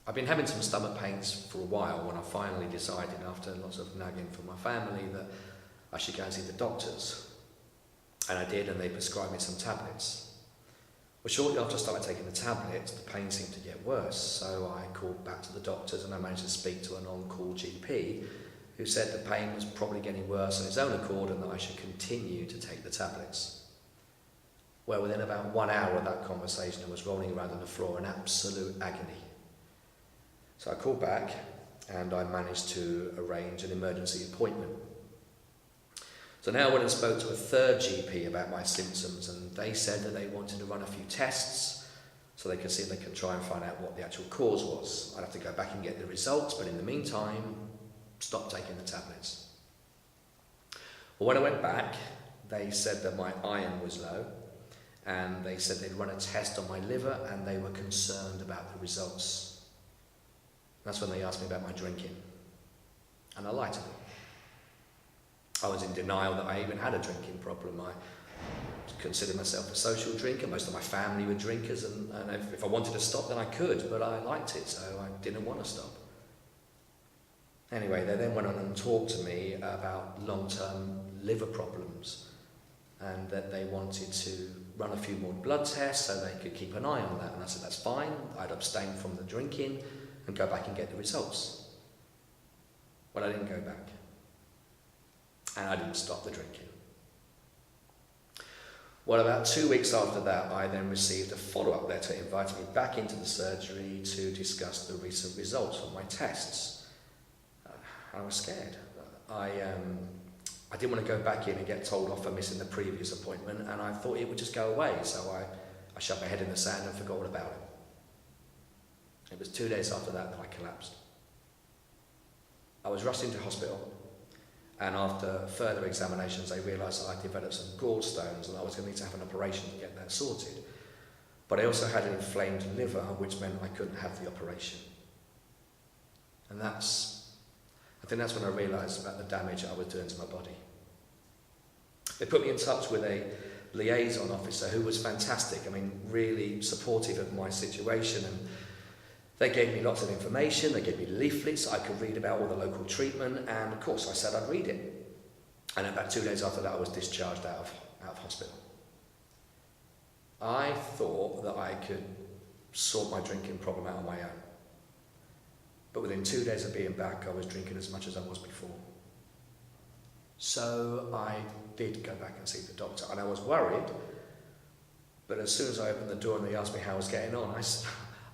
I've been having some stomach pains for a while when I finally decided, after lots of nagging from my family, that I should go and see the doctors. And I did, and they prescribed me some tablets. Well, shortly after I started taking the tablets, the pain seemed to get worse, so I called back to the doctors and I managed to speak to an on-call GP who said the pain was probably getting worse on its own accord and that I should continue to take the tablets. Well, within about 1 hour of that conversation, I was rolling around on the floor in absolute agony. So I called back and I managed to arrange an emergency appointment. So now I went and spoke to a third GP about my symptoms, and they said that they wanted to run a few tests so they could see if they could try and find out what the actual cause was. I'd have to go back and get the results, but in the meantime, stop taking the tablets. Well, when I went back, they said that my iron was low, and they said they'd run a test on my liver, and they were concerned about the results. That's when they asked me about my drinking, and I lied to them. I was in denial that I even had a drinking problem. I considered myself a social drinker. Most of my family were drinkers, and if I wanted to stop, then I could, but I liked it, so I didn't want to stop. Anyway, they then went on and talked to me about long-term liver problems, and that they wanted to run a few more blood tests so they could keep an eye on that. And I said, that's fine. I'd abstain from the drinking and go back and get the results. Well, I didn't go back. And I didn't stop the drinking. Well, about 2 weeks after that, I then received a follow-up letter inviting me back into the surgery to discuss the recent results of my tests. I was scared. I didn't want to go back in and get told off for missing the previous appointment, and I thought it would just go away, so I shoved my head in the sand and forgot all about it. It was 2 days after that I collapsed. I was rushed into hospital, and after further examinations, they realised that I developed some gallstones and I was going to need to have an operation to get that sorted. But I also had an inflamed liver, which meant I couldn't have the operation. And I think that's when I realised about the damage I was doing to my body. They put me in touch with a liaison officer who was fantastic. I mean, really supportive of my situation, and they gave me lots of information. They gave me leaflets I could read about all the local treatment, and of course I said I'd read it. And about 2 days after that, I was discharged out of hospital. I thought that I could sort my drinking problem out on my own. But within 2 days of being back, I was drinking as much as I was before. So I did go back and see the doctor, and I was worried, but as soon as I opened the door and they asked me how I was getting on, I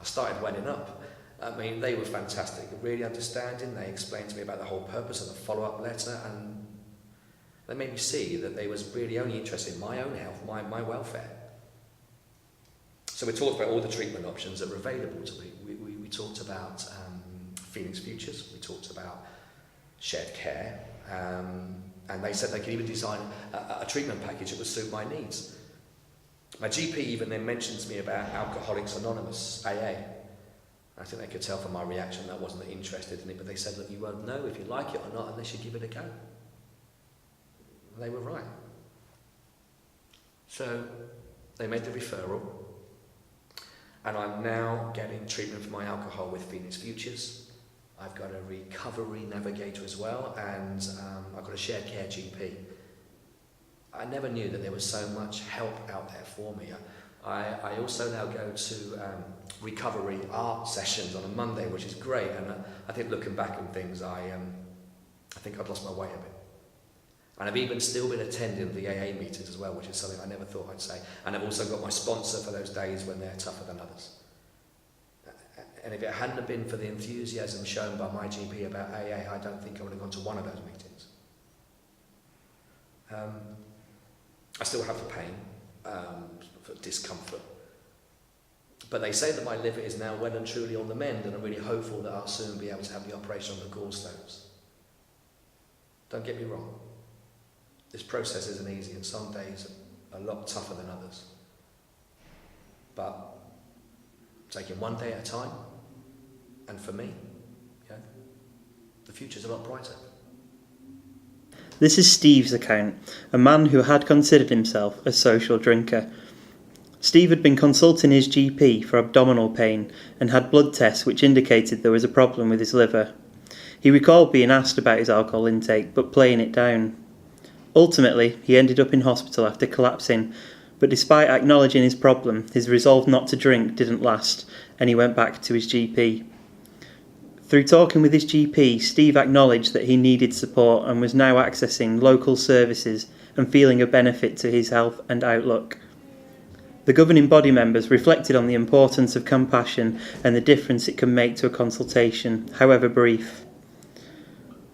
started welling up. I mean, they were fantastic, really understanding. They explained to me about the whole purpose of the follow-up letter, and they made me see that they was really only interested in my own health, my welfare. So we talked about all the treatment options that were available to me. We talked about Phoenix Futures, we talked about shared care, and they said they could even design a treatment package that would suit my needs. My GP even then mentioned to me about Alcoholics Anonymous, AA. I think they could tell from my reaction that I wasn't interested in it, but they said, look, you won't know if you like it or not unless you give it a go. And they were right. So they made the referral, and I'm now getting treatment for my alcohol with Phoenix Futures. I've got a recovery navigator as well, and I've got a shared care GP. I never knew that there was so much help out there for me. I also now go to recovery art sessions on a Monday, which is great, and I think looking back on things, I think I've lost my way a bit. And I've even still been attending the AA meetings as well, which is something I never thought I'd say. And I've also got my sponsor for those days when they're tougher than others. And if it hadn't have been for the enthusiasm shown by my GP about AA, I don't think I would have gone to one of those meetings. I still have the pain, for discomfort. But they say that my liver is now well and truly on the mend, and I'm really hopeful that I'll soon be able to have the operation on the gallstones. Don't get me wrong. This process isn't easy, and some days are a lot tougher than others. But taking one day at a time, and for me, the future's a lot brighter. This is Steve's account, a man who had considered himself a social drinker. Steve had been consulting his GP for abdominal pain and had blood tests which indicated there was a problem with his liver. He recalled being asked about his alcohol intake but playing it down. Ultimately, he ended up in hospital after collapsing, but despite acknowledging his problem, his resolve not to drink didn't last and he went back to his GP. Through talking with his GP, Steve acknowledged that he needed support and was now accessing local services and feeling a benefit to his health and outlook. The governing body members reflected on the importance of compassion and the difference it can make to a consultation, however brief.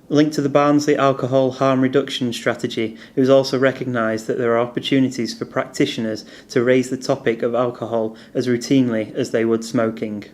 Linked to the Barnsley Alcohol Harm Reduction Strategy, it was also recognised that there are opportunities for practitioners to raise the topic of alcohol as routinely as they would smoking.